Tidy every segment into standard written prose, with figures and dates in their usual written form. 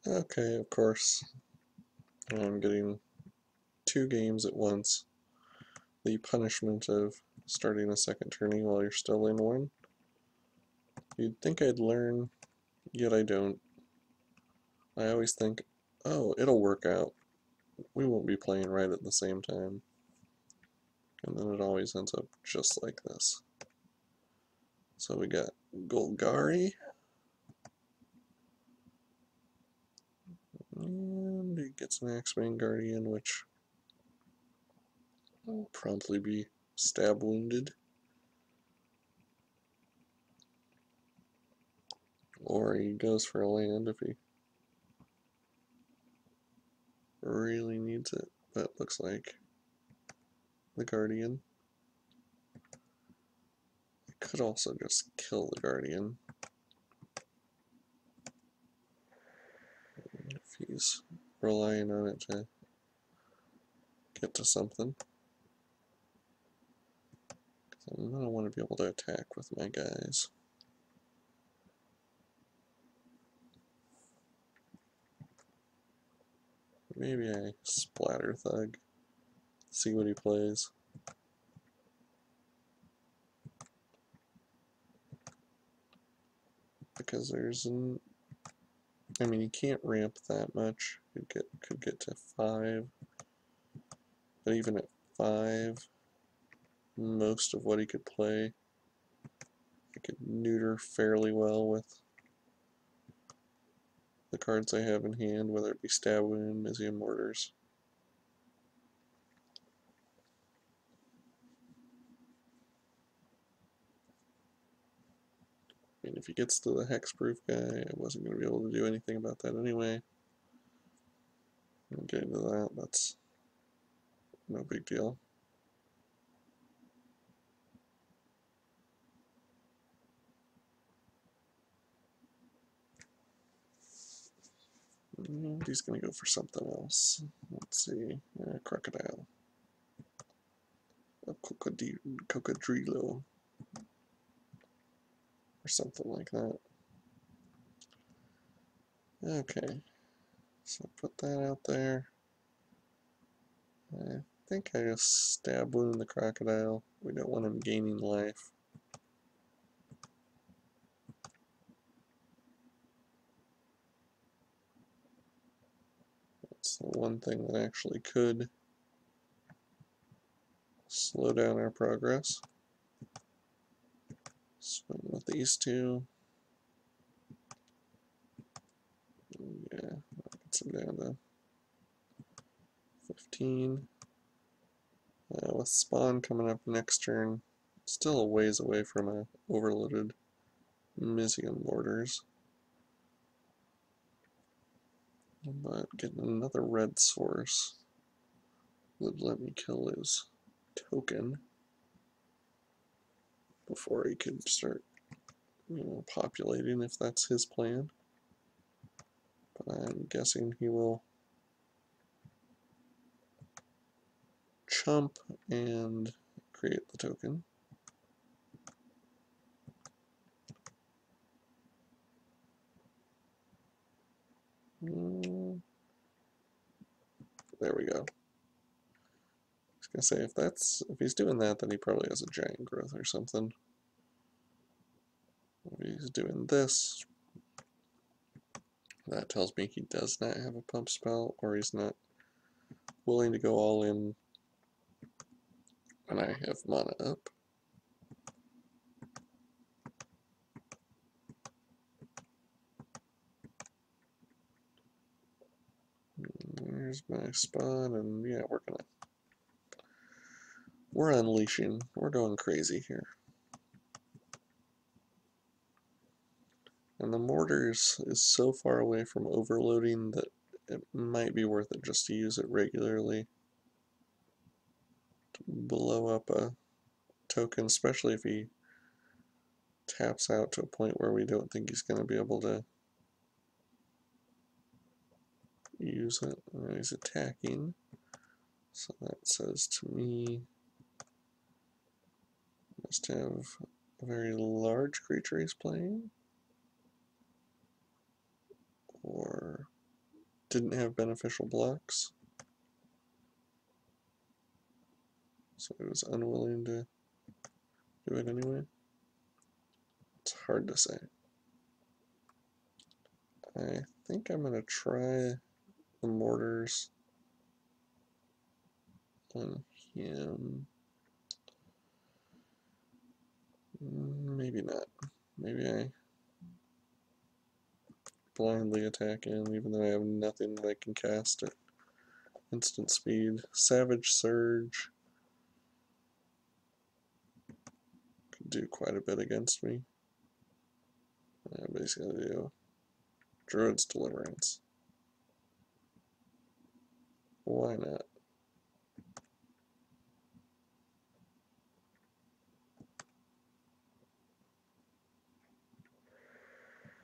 Okay, of course. I'm getting 2 games at once. The punishment of starting a second turning while you're still in one. You'd think I'd learn, yet I don't. I always think, oh, it'll work out. We won't be playing right at the same time. And then it always ends up just like this. So we got Golgari. And he gets an Axeman Guardian, which will promptly be stab wounded. Or he goes for a land if he really needs it. But looks like the Guardian. I could also just kill the Guardian if he's relying on it to get to something. I'm gonna want to be able to attack with my guys. Maybe I splatter Thug, see what he plays. Because there's an, I mean, he can't ramp that much. Could get to 5, but even at 5, most of what he could play, I could neuter fairly well with the cards I have in hand, whether it be Stab Wound, Mizium Mortars. I mean, if he gets to the Hexproof guy, I wasn't going to be able to do anything about that anyway. Getting to that, that's no big deal. And he's going to go for something else. Let's see. Crocodile. A Cocodrilo. Or something like that. Okay. So put that out there. I think I just stab wound the crocodile. We don't want him gaining life. That's the one thing that actually could slow down our progress. Swing with these two. Yeah, that gets him down to 15. With spawn coming up next turn, still a ways away from a overloaded Mizium Mortars. But getting another red source would let me kill his token before he could start, populating if that's his plan. But I'm guessing he will chump and create the token. There we go. I was gonna say if he's doing that, then he probably has a giant growth or something. If he's doing this, that tells me he does not have a pump spell, or he's not willing to go all in when I have mana up. There's my spawn, and yeah, we're unleashing. We're going crazy here. And the mortars is so far away from overloading that it might be worth it just to use it regularly to blow up a token, especially if he taps out to a point where we don't think he's going to be able to use it. He's attacking, so that says to me must have a very large creature he's playing, or didn't have beneficial blocks, so he was unwilling to do it anyway. It's hard to say. I think I'm going to try the mortars on him. Maybe not. Maybe I blindly attack him even though I have nothing that I can cast at instant speed. Savage Surge could do quite a bit against me. I basically do Druid's Deliverance. Why not?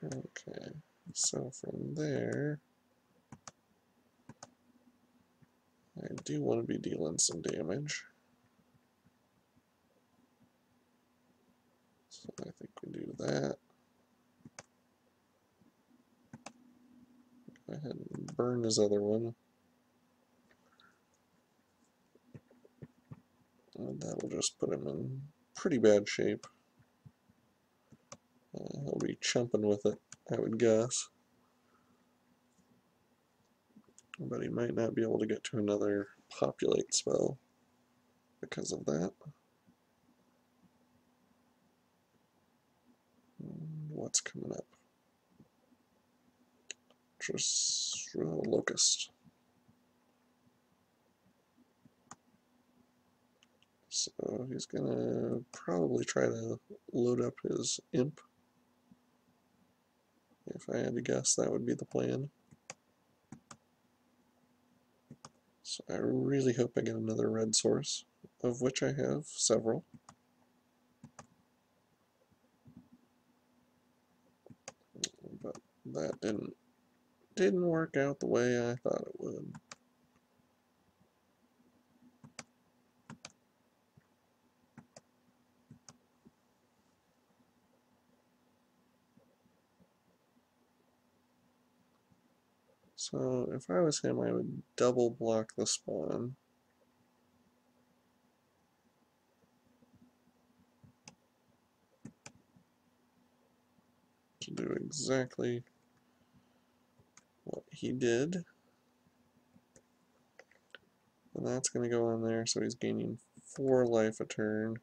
Okay, so from there, I do want to be dealing some damage. So I think we do that. Go ahead and burn his other one. And that'll just put him in pretty bad shape. He'll be chumping with it, I would guess. But he might not be able to get to another populate spell because of that. What's coming up? Just Locust. So he's gonna probably try to load up his imp. If I had to guess, that would be the plan. So I really hope I get another red source, of which I have several. But that didn't work out the way I thought it would. So if I was him, I would double block the spawn. To do exactly what he did. And that's going to go on there, so he's gaining 4 life a turn.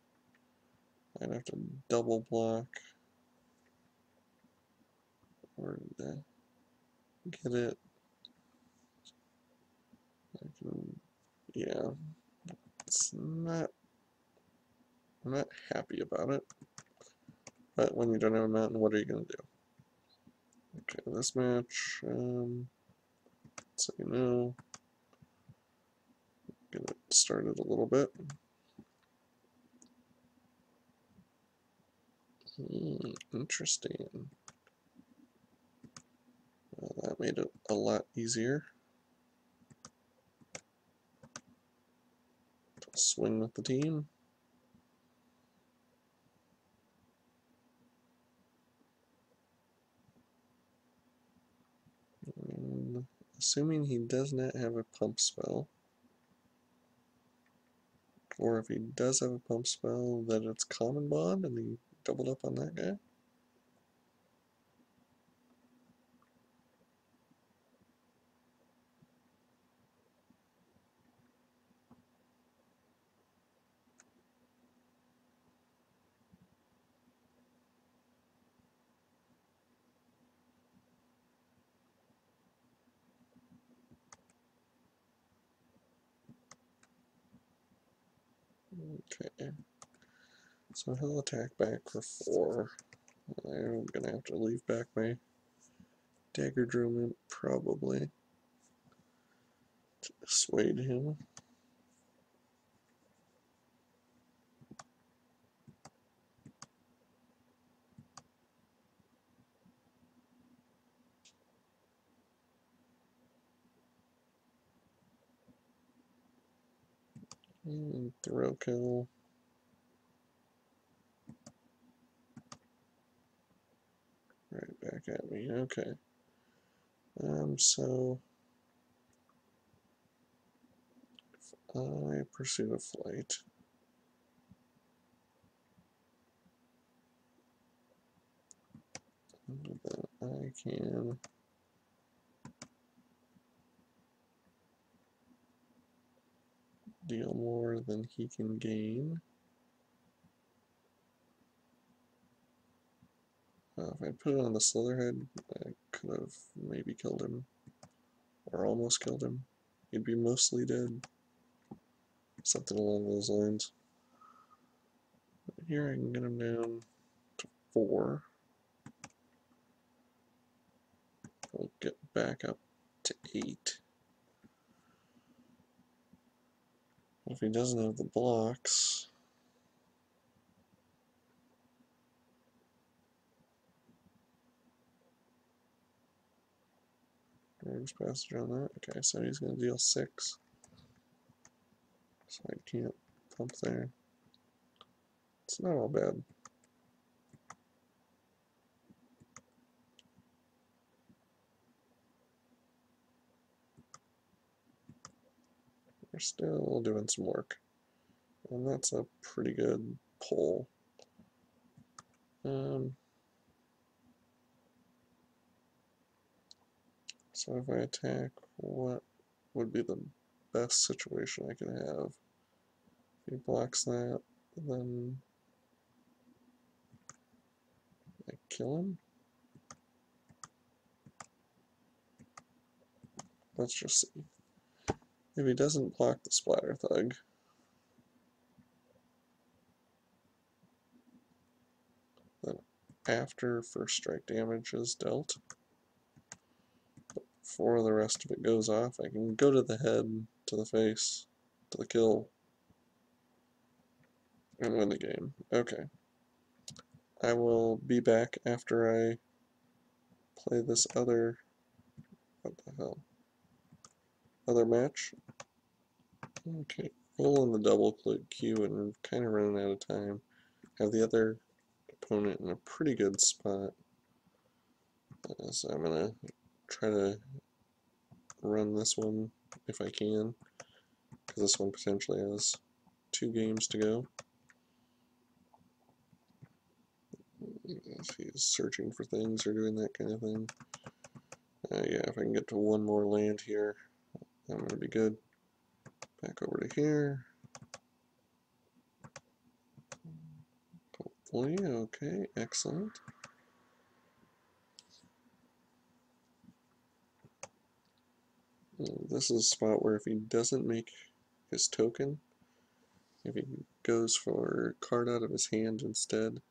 I'd have to double block. Where did I get it? Yeah, I'm not happy about it. But when you don't have a mountain, what are you going to do? Okay, this match, say no. Get it started a little bit. Interesting. Well, that made it a lot easier to swing with the team. And assuming he does not have a pump spell, or if he does have a pump spell, that it's Common Bond and he doubled up on that guy. Okay, so he'll attack back for 4. I'm gonna have to leave back my Dagger Drummond probably to dissuade him. And throw kill. Right back at me. Okay. So I pursue a flight. And then I can deal more than he can gain. If I put it on the Slitherhead, I could have maybe killed him, or almost killed him. He'd be mostly dead. Something along those lines. Here I can get him down to 4. I'll get back up to 8. If he doesn't have the blocks, Dragon's Passage on that. Okay, so he's going to deal 6. So I can't pump there. It's not all bad. We're still doing some work. And that's a pretty good pull. So if I attack, what would be the best situation I could have? If he blocks that, then I kill him? Let's just see. If he doesn't block the Splatter Thug, then after first strike damage is dealt, before the rest of it goes off, I can go to the head, to the face, to the kill, and win the game. Okay. I will be back after I play this other, what the hell, other match. Okay, rolling the double click Q and kind of running out of time. Have the other opponent in a pretty good spot. So I'm going to try to run this one if I can, because this one potentially has 2 games to go. If he's searching for things or doing that kind of thing. Yeah, if I can get to 1 more land here, I'm going to be good. Back over to here. Hopefully, okay, excellent. This is a spot where if he doesn't make his token, if he goes for a card out of his hand instead,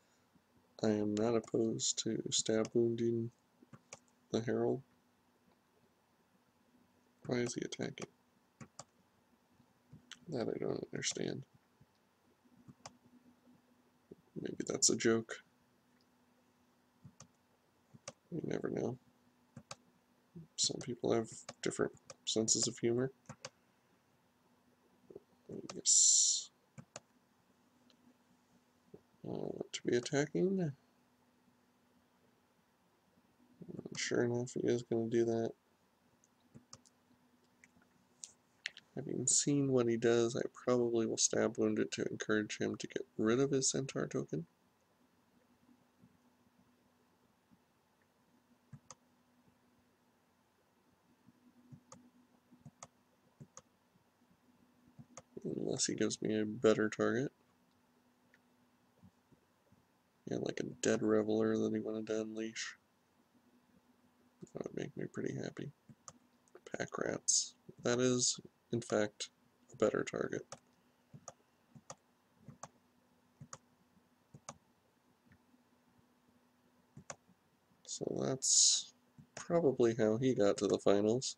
I am not opposed to stab wounding the Herald. Why is he attacking? That I don't understand. Maybe that's a joke. You never know. Some people have different senses of humor. Yes. To be attacking. Sure enough, he is going to do that. Having seen what he does, I probably will stab wound it to encourage him to get rid of his Centaur token. Unless he gives me a better target. Yeah, like a dead reveler that he wanted to unleash. That would make me pretty happy. Pack rats. That is, in fact, a better target. So that's probably how he got to the finals.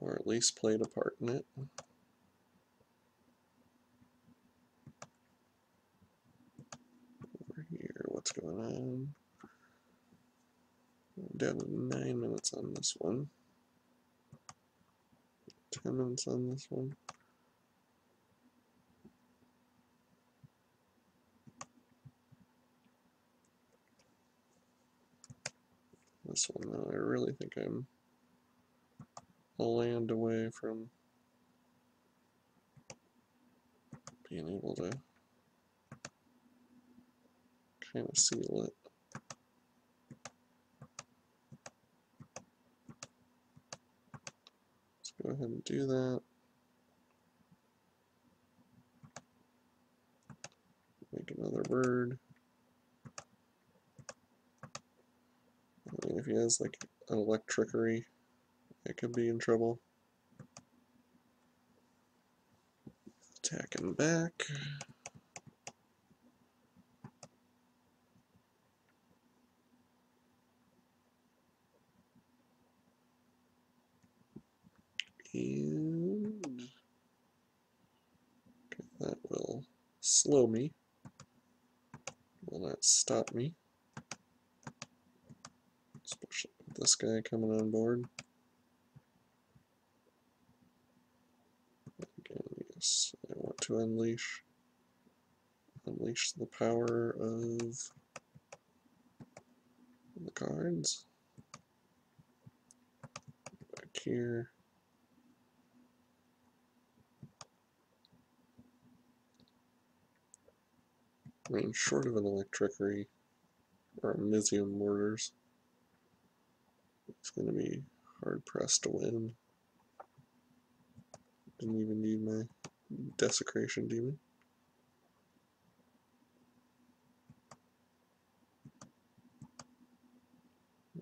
Or at least played a part in it. Over here, what's going on? I'm down to 9 minutes on this one. 10 minutes on this one. This one, though, I really think I'm a land away from being able to kind of seal it. Let's go ahead and do that. Make another bird. I mean, if he has like an electricity, it could be in trouble. Attacking back. And okay, that will slow me. Will not stop me. Especially with this guy coming on board. Again, yes, I want to unleash the power of the cards. Back here. I mean, short of an electricity or Amizium mortars, it's going to be hard pressed to win. Didn't even need my desecration demon.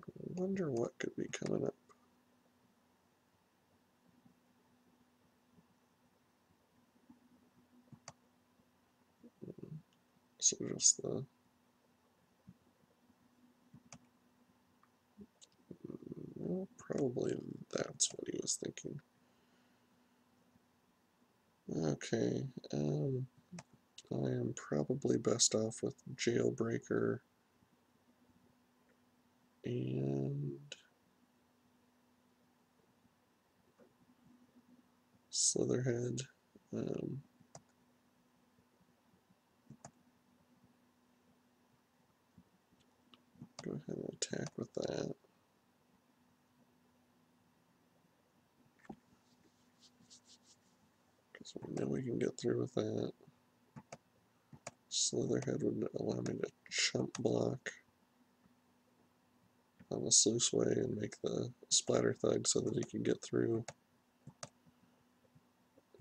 I wonder what could be coming up. So just the well, probably that's what he was thinking. Okay, I am probably best off with Jailbreaker and Slitherhead. Go ahead and attack with that. Because we know we can get through with that. Slitherhead would allow me to chump block on the Sluice Way and make the Splatter Thug so that he can get through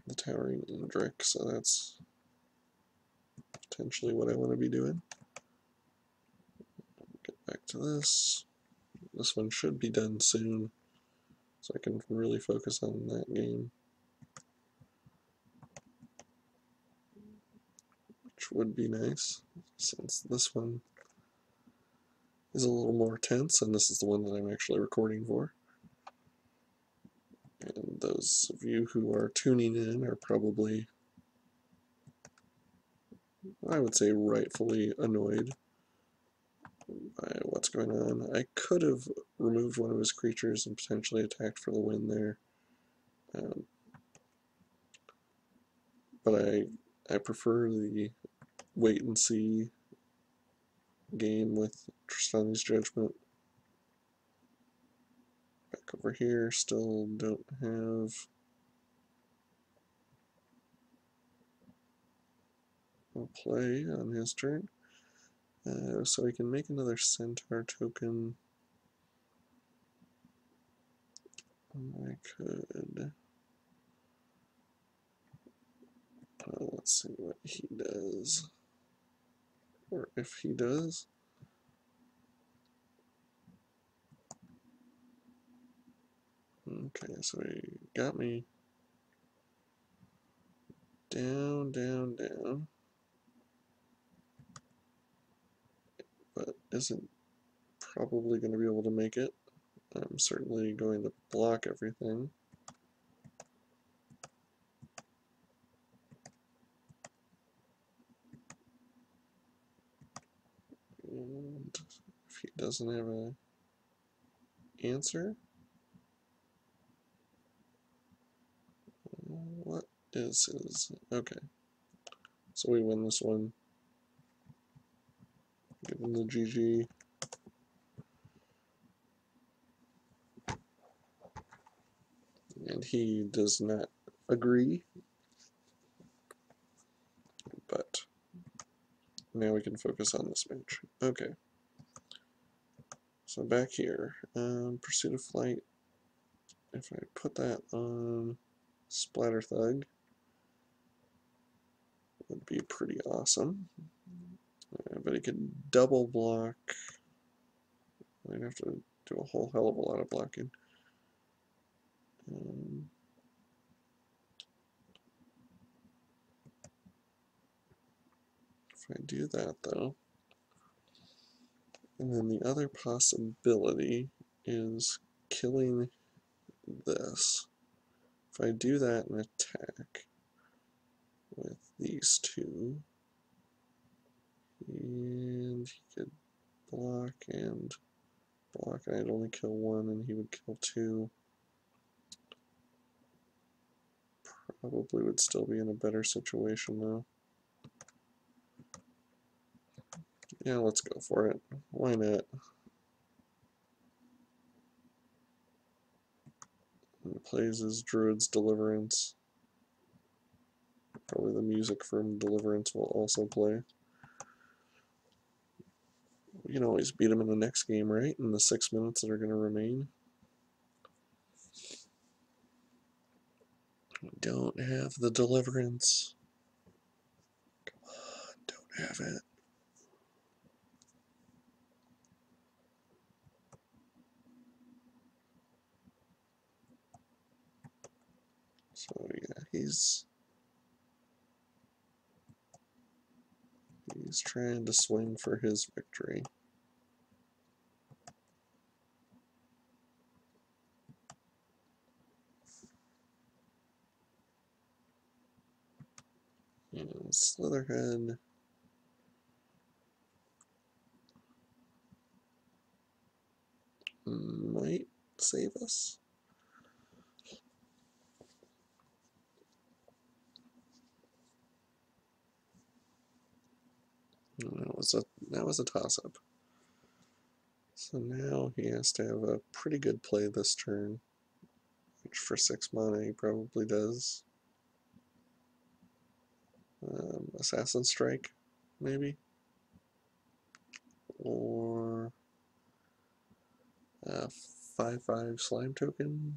the Towering Indric, so that's potentially what I want to be doing. Get back to this. This one should be done soon, so I can really focus on that game, which would be nice, since this one is a little more tense, and this is the one that I'm actually recording for. And those of you who are tuning in are probably, I would say, rightfully annoyed by what's going on. I could have removed one of his creatures and potentially attacked for the win there. But I prefer the wait and see game with Tristani's Judgment. Back over here, still don't have a play on his turn. So we can make another Centaur token. I could. Let's see what he does. Or if he does. Okay, so he got me down, down, down. But isn't probably going to be able to make it. I'm certainly going to block everything. And if he doesn't have an answer, what is his? Okay, so we win this one. Give him the GG. And he does not agree. Now we can focus on this match. Okay. So back here, Pursuit of Flight. If I put that on Splatter Thug, would be pretty awesome. But he could double block. I'd have to do a whole hell of a lot of blocking. If I do that though, and then the other possibility is killing this. If I do that and attack with these two, and he could block and block, and I'd only kill one and he would kill two. Probably would still be in a better situation though. Yeah, let's go for it. Why not? And he plays his Druid's Deliverance. Probably the music from Deliverance will also play. We can always beat him in the next game, right? In the 6 minutes that are going to remain. We don't have the Deliverance. Come on, don't have it. So yeah, he's trying to swing for his victory. And Slitherhead might save us. That was a toss-up. So now he has to have a pretty good play this turn, which for 6 mana he probably does. Assassin Strike, maybe? Or a 5/5 Slime Token?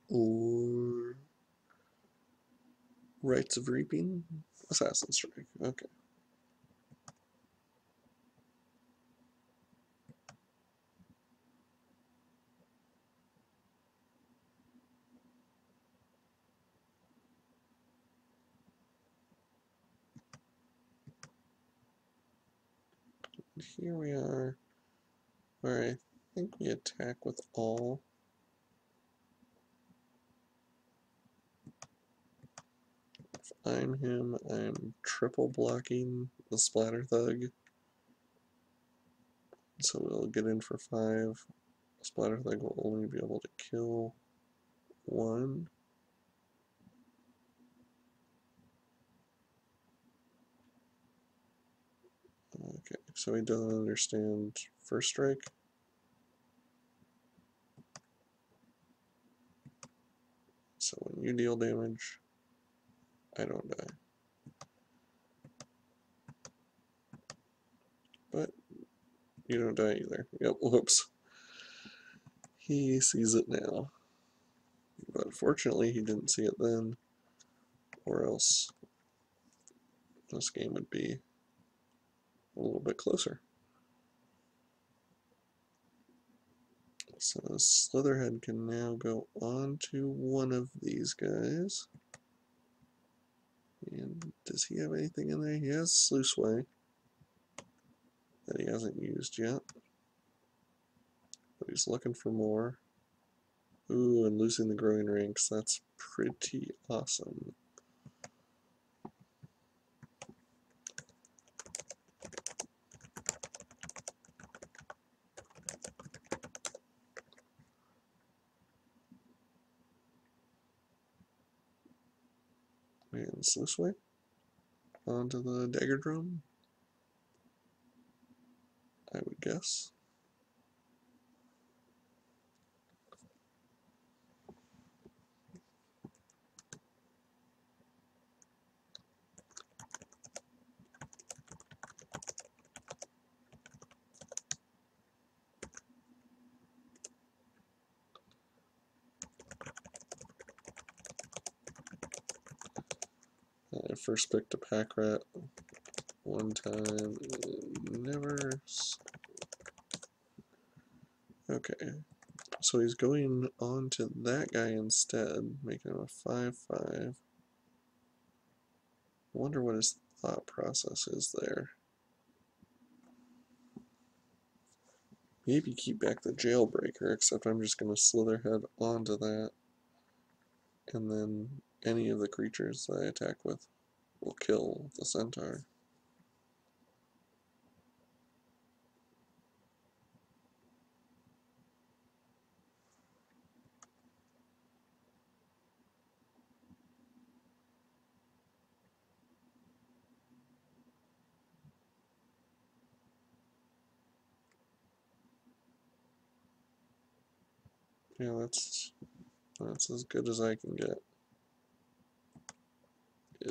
Or Rites of Reaping? Assassin Strike, okay. Here we are, where I think we attack with all. If I'm him, I'm triple blocking the Splatter Thug. So we'll get in for 5. Splatter Thug will only be able to kill 1. Okay, so he doesn't understand First Strike. So when you deal damage, I don't die. But you don't die either. Yep, whoops. He sees it now. But fortunately he didn't see it then, or else this game would be a little bit closer. So Slitherhead can now go on to one of these guys. And does he have anything in there? He has Sluiceway that he hasn't used yet. But he's looking for more. Ooh, and losing the growing ranks. That's pretty awesome. And Sluiceway onto the Dagger Drum, I would guess. I first picked a pack rat one time, never. Okay, so he's going on to that guy instead, making him a 5/5. Wonder what his thought process is there. Maybe keep back the jailbreaker, except I'm just going to slitherhead onto that, and then any of the creatures that I attack with will kill the centaur. Yeah, that's as good as I can get.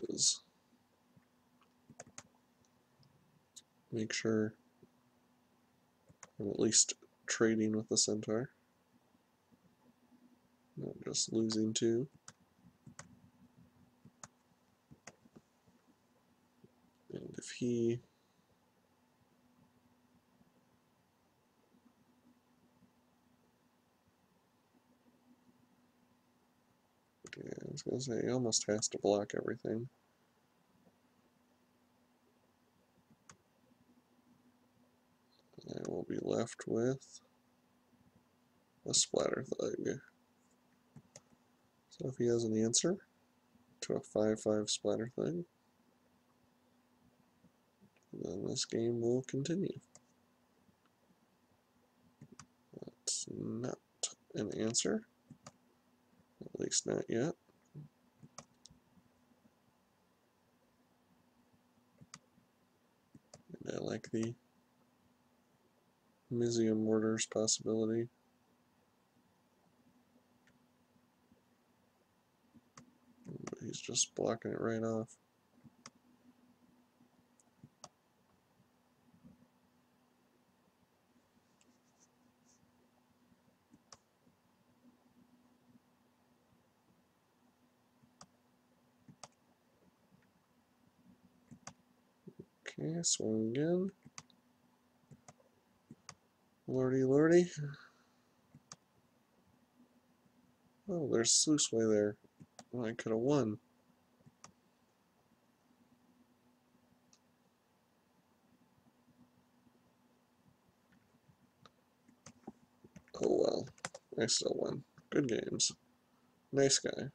Is make sure I'm at least trading with the centaur, not just losing two. And if he yeah, I was gonna say he almost has to block everything. I will be left with a splatter thug. So if he has an answer to a 5/5 splatter thug, then this game will continue. That's not an answer, at least not yet. And I like the Mizium Mortar's possibility. But he's just blocking it right off. Okay, swing again. Lordy, lordy. Oh, there's Sluiceway there. Oh, I could have won. Oh well, I still won. Good games. Nice guy.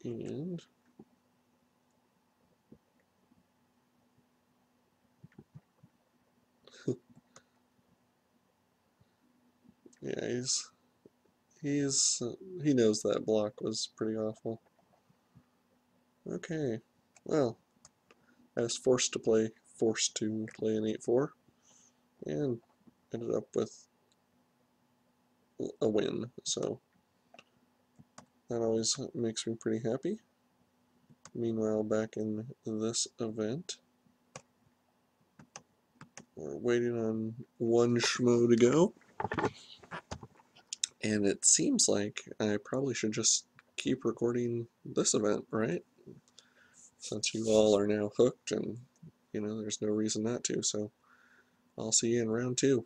And yeah, he knows that block was pretty awful. Okay, well, I was forced to play an 8/4, and ended up with a win. So that always makes me pretty happy. Meanwhile, back in this event, we're waiting on one schmo to go. And it seems like I probably should just keep recording this event, right? Since you all are now hooked and, there's no reason not to. So I'll see you in round 2.